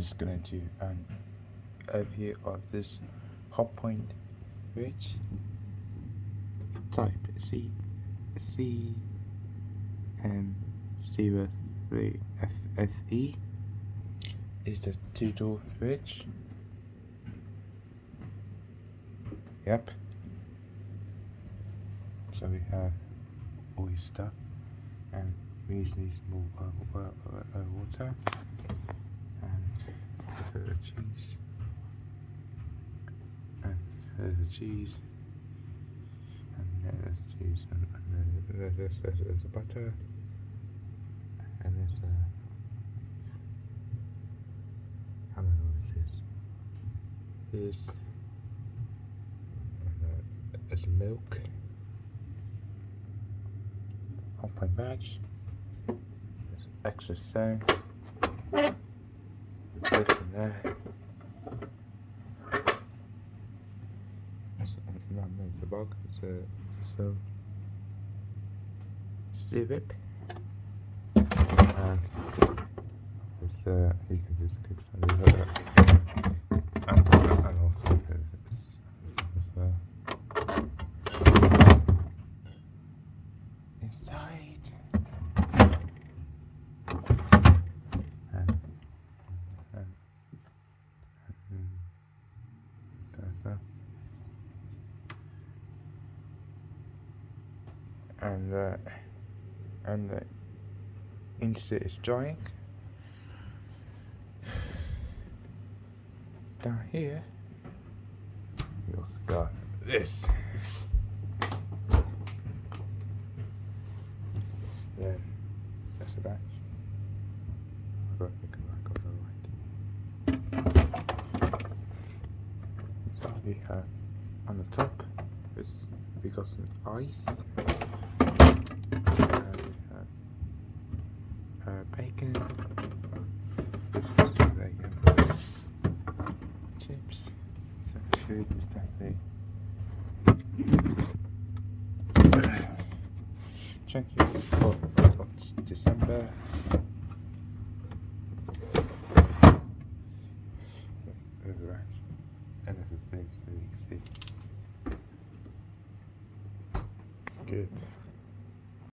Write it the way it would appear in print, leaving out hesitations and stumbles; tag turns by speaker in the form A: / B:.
A: just gonna do an overview of this Hotpoint which type CM03FFE is the 2-door fridge. Yep. So we have oyster and reasonably small water and the cheese and there's the cheese and there's the cheese and there's the butter and there's I don't know what this is. There's milk, Hotpoint badge, there's extra sound, this and there. The bug is so syrup, and it's you can just click some of that, and also there's this one as well. Inside, and there's that. And the insert is drying. Down here, we also got this. Then that's the batch. I've got to think about the right. So we have on the top, we got some ice. Bacon, this was bacon, chips, some food is definitely check it for December.